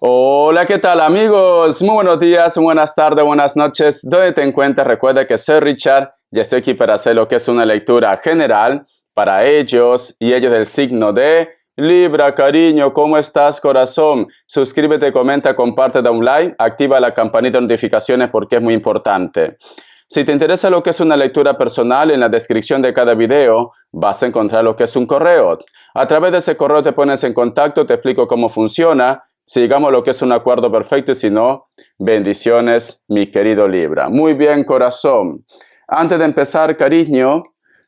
Hola, ¿qué tal amigos? Muy buenos días, buenas tardes, buenas noches. ¿Dónde te encuentras? Recuerda que soy Richard y estoy aquí para hacer lo que es una lectura general para ellos y ellos del signo de Libra. Cariño, ¿cómo estás, corazón? Suscríbete, comenta, comparte, da un like, activa la campanita de notificaciones porque es muy importante. Si te interesa lo que es una lectura personal, en la descripción de cada video vas a encontrar lo que es un correo. A través de ese correo te pones en contacto, te explico cómo funciona. Si digamos lo que es un acuerdo perfecto y si no, bendiciones, mi querido Libra. Muy bien, corazón. Antes de empezar, cariño,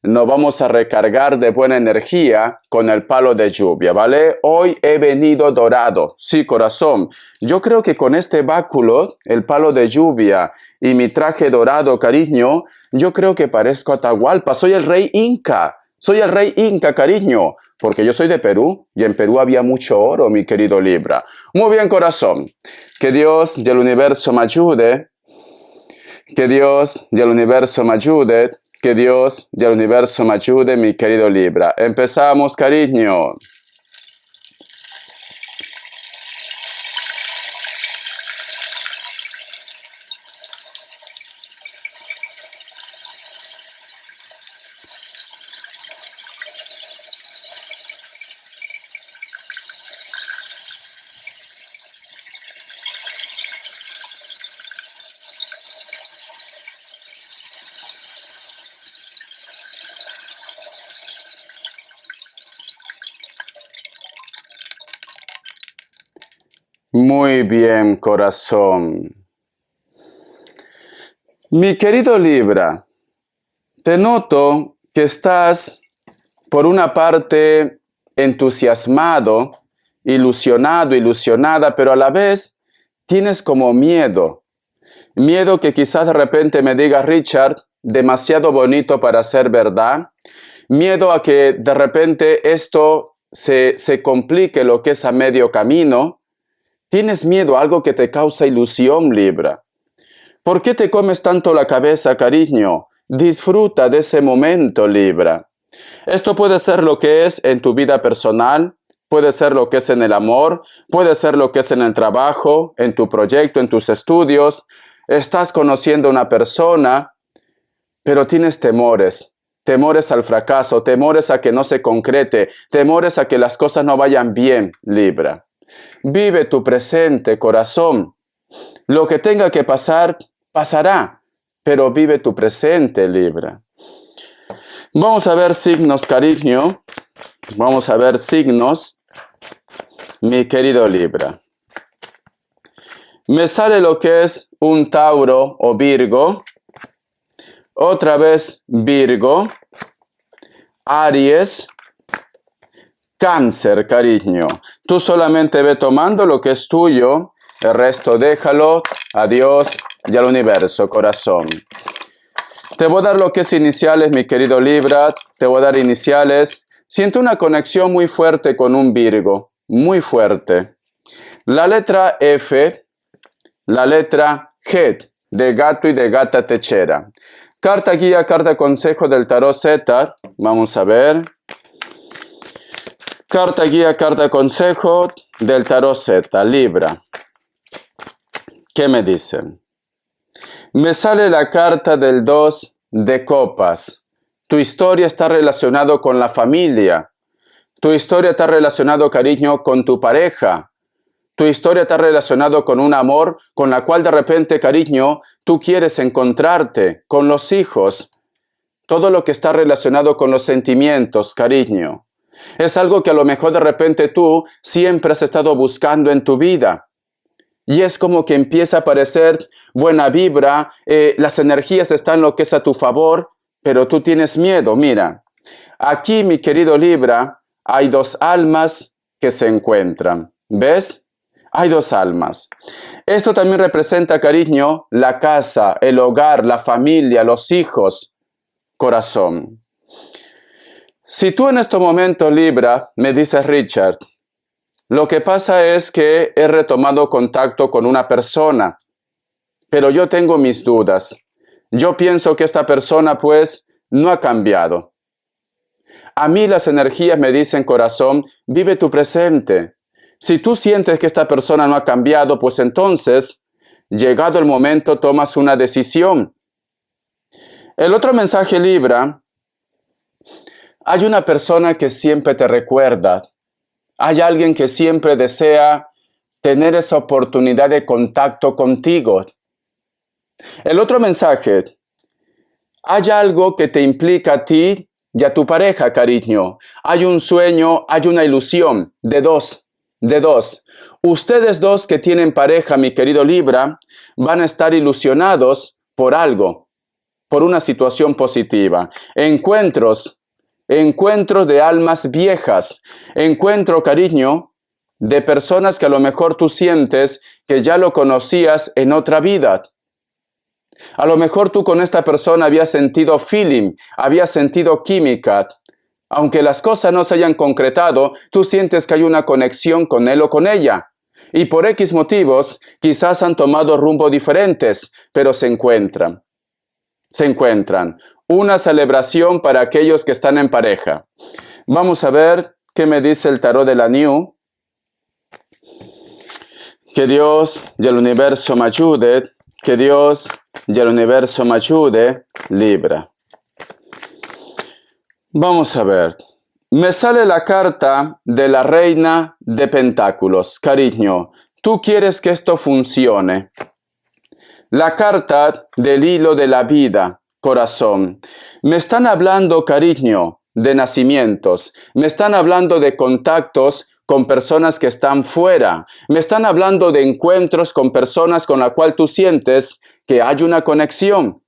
nos vamos a recargar de buena energía con el palo de lluvia, ¿vale? Hoy he venido dorado. Sí, corazón. Yo creo que con este báculo, el palo de lluvia y mi traje dorado, cariño, yo creo que parezco Atahualpa. Soy el rey Inca. Soy el rey Inca, cariño. Porque yo soy de Perú y en Perú había mucho oro, mi querido Libra. Muy bien, corazón. Que Dios y el universo me ayude. Que Dios y el universo me ayude. Que Dios y el universo me ayude, mi querido Libra. Empezamos, cariño. Muy bien, corazón. Mi querido Libra, te noto que estás, por una parte, entusiasmado, ilusionado, ilusionada, pero a la vez tienes como miedo. Miedo que quizás de repente me diga, Richard, demasiado bonito para ser verdad. Miedo a que de repente esto se complique lo que es a medio camino. Tienes miedo a algo que te causa ilusión, Libra. ¿Por qué te comes tanto la cabeza, cariño? Disfruta de ese momento, Libra. Esto puede ser lo que es en tu vida personal, puede ser lo que es en el amor, puede ser lo que es en el trabajo, en tu proyecto, en tus estudios. Estás conociendo a una persona, pero tienes temores. Temores al fracaso, temores a que no se concrete, temores a que las cosas no vayan bien, Libra. Vive tu presente, corazón. Lo que tenga que pasar, pasará, pero vive tu presente, Libra. Vamos a ver signos, cariño. Vamos a ver signos, mi querido Libra. Me sale lo que es un Tauro o Virgo. Otra vez Virgo. Aries. Cáncer, cariño. Tú solamente ve tomando lo que es tuyo. El resto déjalo a Dios y al universo, corazón. Te voy a dar lo que es iniciales, mi querido Libra. Te voy a dar iniciales. Siento una conexión muy fuerte con un Virgo. Muy fuerte. La letra F. La letra G. De gato y de gata techera. Carta guía, carta consejo del tarot Z. Vamos a ver. Carta guía, carta consejo del tarot Z. Libra. ¿Qué me dicen? Me sale la carta del 2 de copas. Tu historia está relacionada con la familia. Tu historia está relacionada, cariño, con tu pareja. Tu historia está relacionada con un amor con la cual de repente, cariño, tú quieres encontrarte, con los hijos. Todo lo que está relacionado con los sentimientos, cariño. Es algo que a lo mejor de repente tú siempre has estado buscando en tu vida. Y es como que empieza a aparecer buena vibra, las energías están lo que es a tu favor, pero tú tienes miedo. Mira, aquí, mi querido Libra, hay dos almas que se encuentran. ¿Ves? Hay dos almas. Esto también representa, cariño, la casa, el hogar, la familia, los hijos, corazón. Si tú en este momento, Libra, me dices, Richard, lo que pasa es que he retomado contacto con una persona, pero yo tengo mis dudas. Yo pienso que esta persona, pues, no ha cambiado. A mí las energías me dicen, corazón, vive tu presente. Si tú sientes que esta persona no ha cambiado, pues entonces, llegado el momento, tomas una decisión. El otro mensaje Libra: hay una persona que siempre te recuerda. Hay alguien que siempre desea tener esa oportunidad de contacto contigo. El otro mensaje: hay algo que te implica a ti y a tu pareja, cariño. Hay un sueño, hay una ilusión de dos. Ustedes dos que tienen pareja, mi querido Libra, van a estar ilusionados por algo, por una situación positiva. Encuentros de almas viejas. Encuentro, cariño, de personas que a lo mejor tú sientes que ya lo conocías en otra vida. A lo mejor tú con esta persona habías sentido feeling, habías sentido química. Aunque las cosas no se hayan concretado, tú sientes que hay una conexión con él o con ella. Y por X motivos, quizás han tomado rumbo diferentes, pero se encuentran. Una celebración para aquellos que están en pareja. Vamos a ver qué me dice el tarot de la New. Que Dios y el universo me ayude. Que Dios y el universo me ayude, Libra. Vamos a ver. Me sale la carta de la Reina de Pentáculos. Cariño, tú quieres que esto funcione. La carta del hilo de la vida, corazón. Me están hablando, cariño, de nacimientos. Me están hablando de contactos con personas que están fuera. Me están hablando de encuentros con personas con las cuales tú sientes que hay una conexión.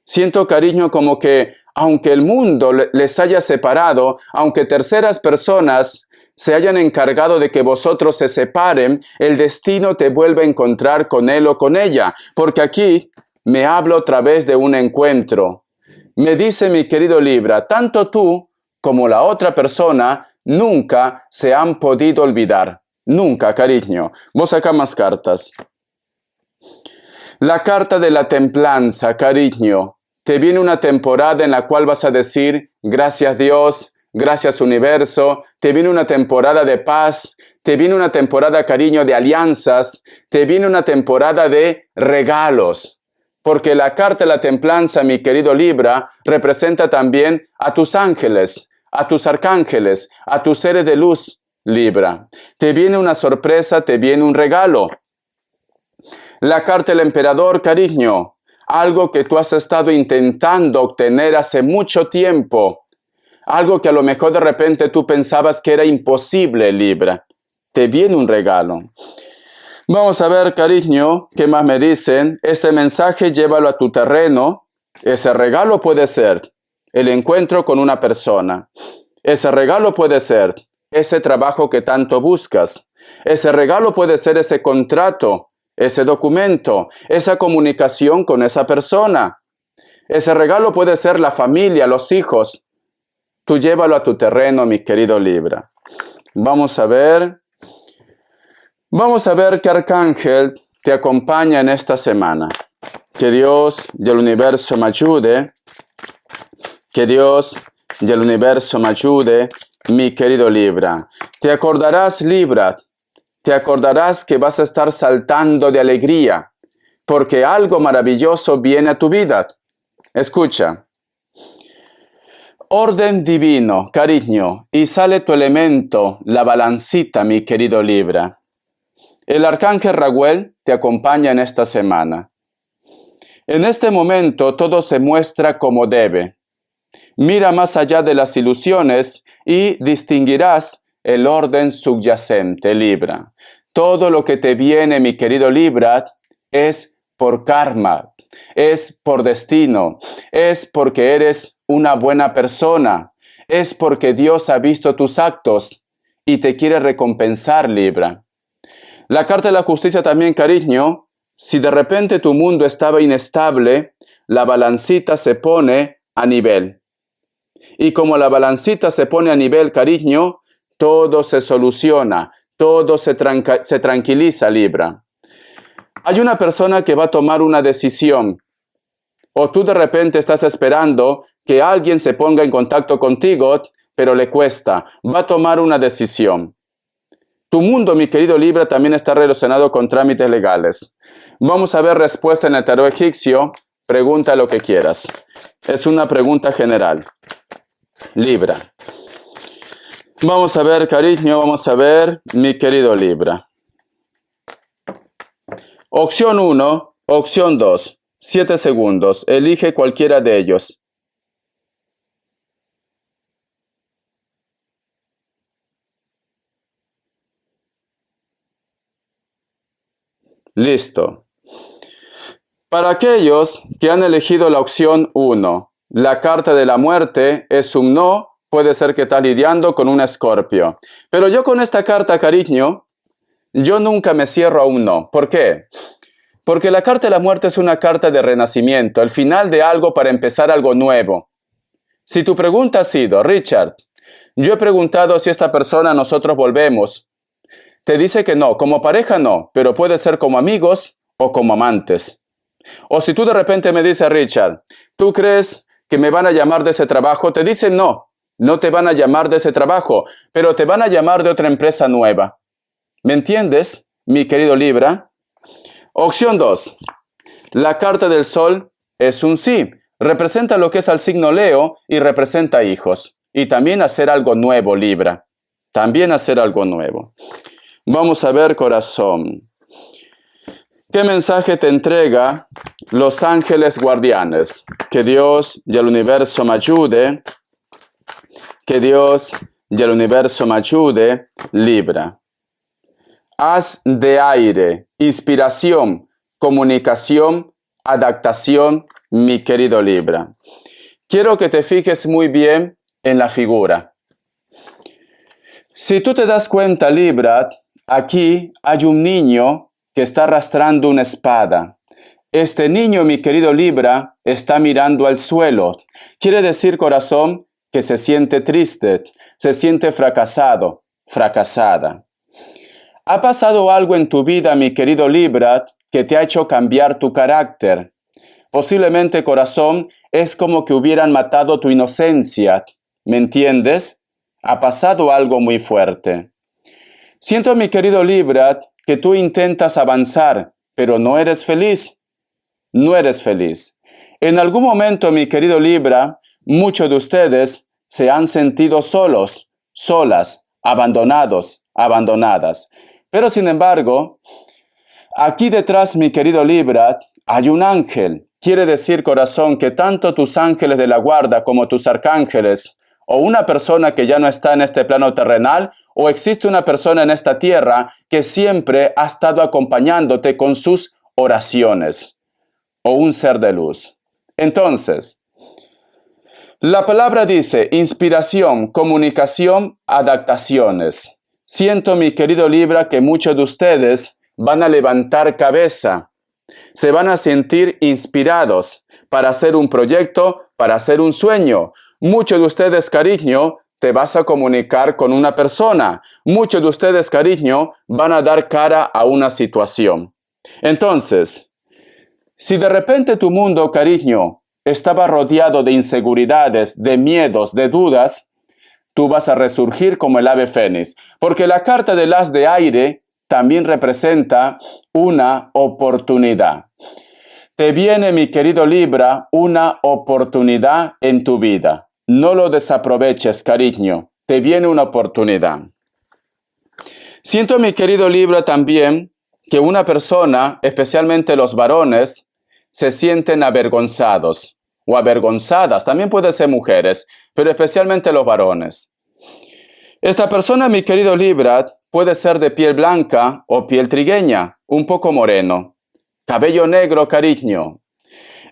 Siento, cariño, como que aunque el mundo les haya separado, aunque terceras personas se hayan encargado de que vosotros se separen, el destino te vuelve a encontrar con él o con ella. Porque aquí me hablo otra vez de un encuentro. Me dice mi querido Libra, tanto tú como la otra persona nunca se han podido olvidar. Nunca, cariño. Vos acá más cartas. La carta de la templanza, cariño. Te viene una temporada en la cual vas a decir, gracias Dios, gracias universo. Te viene una temporada de paz. Te viene una temporada, cariño, de alianzas. Te viene una temporada de regalos. Porque la carta de la templanza, mi querido Libra, representa también a tus ángeles, a tus arcángeles, a tus seres de luz, Libra. Te viene una sorpresa, te viene un regalo. La carta del emperador, cariño, algo que tú has estado intentando obtener hace mucho tiempo. Algo que a lo mejor de repente tú pensabas que era imposible, Libra. Te viene un regalo. Vamos a ver, cariño, qué más me dicen. Este mensaje llévalo a tu terreno. Ese regalo puede ser el encuentro con una persona. Ese regalo puede ser ese trabajo que tanto buscas. Ese regalo puede ser ese contrato, ese documento, esa comunicación con esa persona. Ese regalo puede ser la familia, los hijos. Tú llévalo a tu terreno, mi querido Libra. Vamos a ver qué arcángel te acompaña en esta semana. Que Dios y el universo me ayude. Que Dios y el universo me ayude, mi querido Libra. Te acordarás, Libra, te acordarás que vas a estar saltando de alegría, porque algo maravilloso viene a tu vida. Escucha. Orden divino, cariño, y sale tu elemento, la balancita, mi querido Libra. El arcángel Raguel te acompaña en esta semana. En este momento todo se muestra como debe. Mira más allá de las ilusiones y distinguirás el orden subyacente, Libra. Todo lo que te viene, mi querido Libra, es por karma, es por destino, es porque eres una buena persona, es porque Dios ha visto tus actos y te quiere recompensar, Libra. La carta de la justicia también, cariño, si de repente tu mundo estaba inestable, la balancita se pone a nivel. Y como la balancita se pone a nivel, cariño, todo se soluciona, todo se tranquiliza, Libra. Hay una persona que va a tomar una decisión, o tú de repente estás esperando que alguien se ponga en contacto contigo, pero le cuesta, va a tomar una decisión. Tu mundo, mi querido Libra, también está relacionado con trámites legales. Vamos a ver respuesta en el tarot egipcio. Pregunta lo que quieras. Es una pregunta general. Libra. Vamos a ver, cariño, vamos a ver, mi querido Libra. Opción 1, opción 2. 7 segundos. Elige cualquiera de ellos. Listo. Para aquellos que han elegido la opción 1, la carta de la muerte es un no. Puede ser que estás lidiando con un Escorpio. Pero yo con esta carta, cariño, yo nunca me cierro a un no. ¿Por qué? Porque la carta de la muerte es una carta de renacimiento, el final de algo para empezar algo nuevo. Si tu pregunta ha sido, Richard, yo he preguntado si esta persona nosotros volvemos. Te dice que no, como pareja no, pero puede ser como amigos o como amantes. O si tú de repente me dices, Richard, ¿tú crees que me van a llamar de ese trabajo? Te dicen no, no te van a llamar de ese trabajo, pero te van a llamar de otra empresa nueva. ¿Me entiendes, mi querido Libra? Opción 2. La carta del sol es un sí. Representa lo que es al signo Leo y representa hijos. Y también hacer algo nuevo, Libra. También hacer algo nuevo. Vamos a ver, corazón. ¿Qué mensaje te entrega los ángeles guardianes? Que Dios y el universo me ayude. Que Dios y el universo me ayude, Libra. Haz de aire, inspiración, comunicación, adaptación, mi querido Libra. Quiero que te fijes muy bien en la figura. Si tú te das cuenta, Libra, aquí hay un niño que está arrastrando una espada. Este niño, mi querido Libra, está mirando al suelo. Quiere decir, corazón, que se siente triste, se siente fracasado, fracasada. ¿Ha pasado algo en tu vida, mi querido Libra, que te ha hecho cambiar tu carácter? Posiblemente, corazón, es como que hubieran matado tu inocencia. ¿Me entiendes? Ha pasado algo muy fuerte. Siento, mi querido Libra, que tú intentas avanzar, pero no eres feliz. No eres feliz. En algún momento, mi querido Libra, muchos de ustedes se han sentido solos, solas, abandonados, abandonadas. Pero sin embargo, aquí detrás, mi querido Libra, hay un ángel. Quiere decir, corazón, que tanto tus ángeles de la guarda como tus arcángeles, o una persona que ya no está en este plano terrenal, o existe una persona en esta tierra que siempre ha estado acompañándote con sus oraciones, o un ser de luz. Entonces, la palabra dice inspiración, comunicación, adaptaciones. Siento, mi querido Libra, que muchos de ustedes van a levantar cabeza. Se van a sentir inspirados para hacer un proyecto, para hacer un sueño. Muchos de ustedes, cariño, te vas a comunicar con una persona. Muchos de ustedes, cariño, van a dar cara a una situación. Entonces, si de repente tu mundo, cariño, estaba rodeado de inseguridades, de miedos, de dudas, tú vas a resurgir como el ave fénix, porque la carta del as de aire también representa una oportunidad. Te viene, mi querido Libra, una oportunidad en tu vida. No lo desaproveches, cariño. Te viene una oportunidad. Siento, mi querido Libra, también que una persona, especialmente los varones, se sienten avergonzados o avergonzadas. También puede ser mujeres, pero especialmente los varones. Esta persona, mi querido Libra, puede ser de piel blanca o piel trigueña, un poco moreno. Cabello negro, cariño.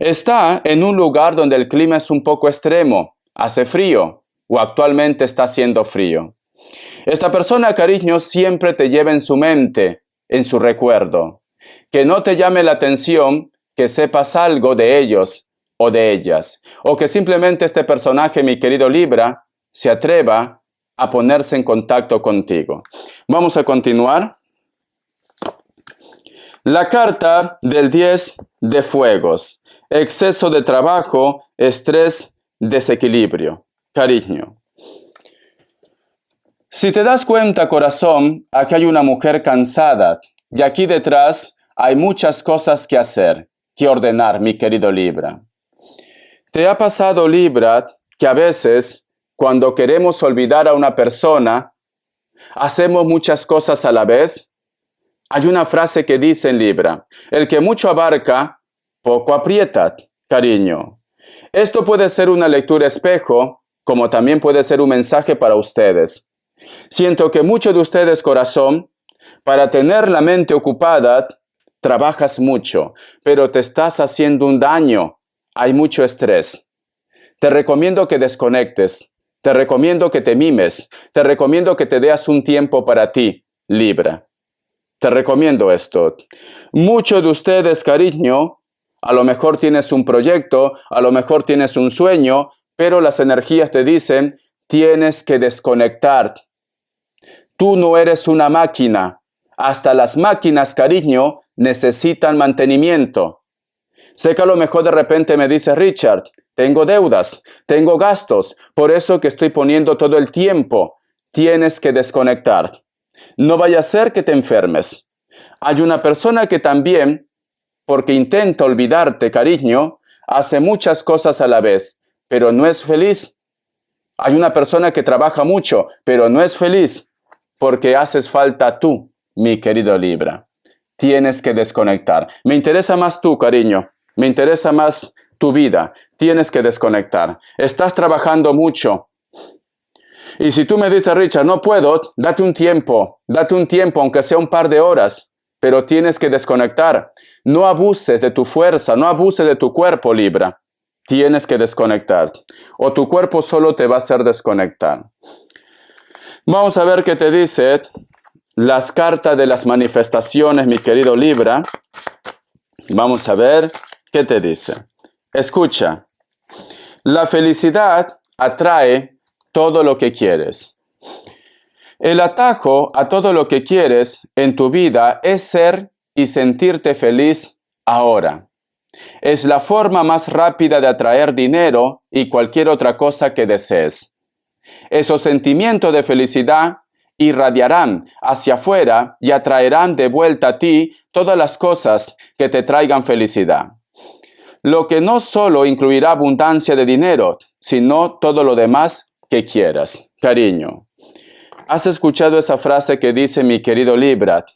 Está en un lugar donde el clima es un poco extremo, hace frío o actualmente está haciendo frío. Esta persona, cariño, siempre te lleva en su mente, en su recuerdo. Que no te llame la atención que sepas algo de ellos o de ellas, o que simplemente este personaje, mi querido Libra, se atreva a ponerse en contacto contigo. Vamos a continuar. La carta del 10 de fuegos. Exceso de trabajo, estrés, desequilibrio. Cariño. Si te das cuenta, corazón, aquí hay una mujer cansada y aquí detrás hay muchas cosas que hacer, que ordenar, mi querido Libra. ¿Te ha pasado, Libra, que a veces, cuando queremos olvidar a una persona, hacemos muchas cosas a la vez? Hay una frase que dice en Libra: el que mucho abarca, poco aprieta, cariño. Esto puede ser una lectura espejo, como también puede ser un mensaje para ustedes. Siento que muchos de ustedes, corazón, para tener la mente ocupada, trabajas mucho, pero te estás haciendo un daño. Hay mucho estrés. Te recomiendo que desconectes. Te recomiendo que te mimes. Te recomiendo que te des un tiempo para ti, Libra. Te recomiendo esto. Muchos de ustedes, cariño, a lo mejor tienes un proyecto, a lo mejor tienes un sueño, pero las energías te dicen, tienes que desconectar. Tú no eres una máquina. Hasta las máquinas, cariño, necesitan mantenimiento. Sé que a lo mejor de repente me dice, Richard, tengo deudas, tengo gastos, por eso que estoy poniendo todo el tiempo. Tienes que desconectar. No vaya a ser que te enfermes. Hay una persona que también, porque intenta olvidarte, cariño, hace muchas cosas a la vez, pero no es feliz. Hay una persona que trabaja mucho, pero no es feliz, porque haces falta tú, mi querido Libra. Tienes que desconectar. Me interesa más tú, cariño. Me interesa más tu vida. Tienes que desconectar. Estás trabajando mucho. Y si tú me dices, Richard, no puedo, date un tiempo, aunque sea un par de horas, pero tienes que desconectar. No abuses de tu fuerza, no abuses de tu cuerpo, Libra. Tienes que desconectar, o tu cuerpo solo te va a hacer desconectar. Vamos a ver qué te dice las cartas de las manifestaciones, mi querido Libra. Vamos a ver qué te dice. Escucha, la felicidad atrae todo lo que quieres. El atajo a todo lo que quieres en tu vida es ser y sentirte feliz ahora. Es la forma más rápida de atraer dinero y cualquier otra cosa que desees. Esos sentimientos de felicidad irradiarán hacia afuera y atraerán de vuelta a ti todas las cosas que te traigan felicidad. Lo que no solo incluirá abundancia de dinero, sino todo lo demás que quieras. Cariño, ¿has escuchado esa frase que dice mi querido Libra?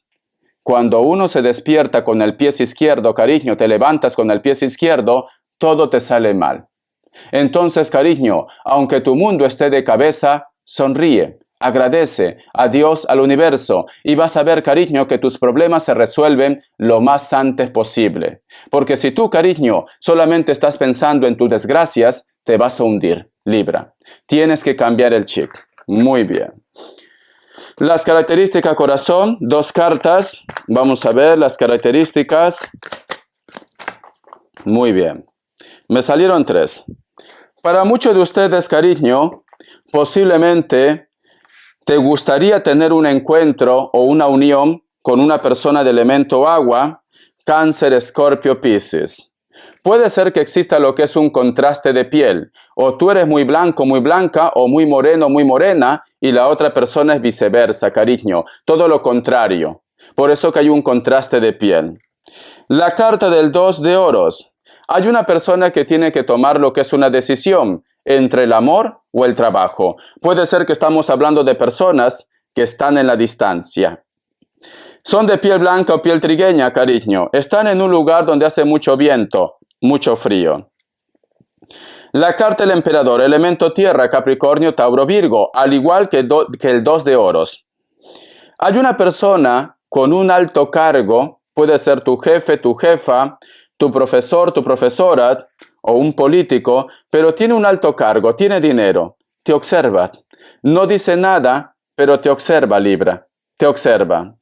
Cuando uno se despierta con el pie izquierdo, cariño, te levantas con el pie izquierdo, todo te sale mal. Entonces, cariño, aunque tu mundo esté de cabeza, sonríe, agradece a Dios, al universo, y vas a ver, cariño, que tus problemas se resuelven lo más antes posible. Porque si tú, cariño, solamente estás pensando en tus desgracias, te vas a hundir, Libra. Tienes que cambiar el chip. Muy bien. Las características, corazón, 2 cartas. Vamos a ver las características. Muy bien. Me salieron 3. Para muchos de ustedes, cariño, posiblemente te gustaría tener un encuentro o una unión con una persona de elemento agua, Cáncer, Escorpio, Piscis. Puede ser que exista lo que es un contraste de piel, o tú eres muy blanco, muy blanca, o muy moreno, muy morena, y la otra persona es viceversa, cariño, todo lo contrario. Por eso que hay un contraste de piel. La carta del 2 de oros. Hay una persona que tiene que tomar lo que es una decisión entre el amor o el trabajo. Puede ser que estamos hablando de personas que están en la distancia. Son de piel blanca o piel trigueña, cariño. Están en un lugar donde hace mucho viento, mucho frío. La carta del emperador, elemento tierra, Capricornio, Tauro, Virgo, al igual que el 2 de oros. Hay una persona con un alto cargo, puede ser tu jefe, tu jefa, tu profesor, tu profesora o un político, pero tiene un alto cargo, tiene dinero, te observa. No dice nada, pero te observa, Libra, te observa.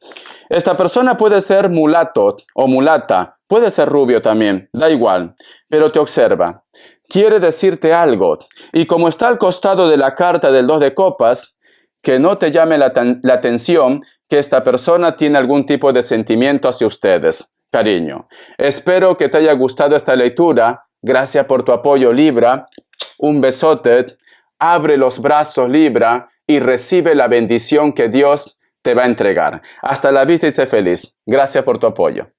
Esta persona puede ser mulato o mulata, puede ser rubio también, da igual, pero te observa. Quiere decirte algo, y como está al costado de la carta del 2 de copas, que no te llame la atención que esta persona tiene algún tipo de sentimiento hacia ustedes, cariño. Espero que te haya gustado esta lectura. Gracias por tu apoyo, Libra. Un besote. abre los brazos, Libra, y recibe la bendición que Dios te va a entregar. Hasta la vista y sé feliz. Gracias por tu apoyo.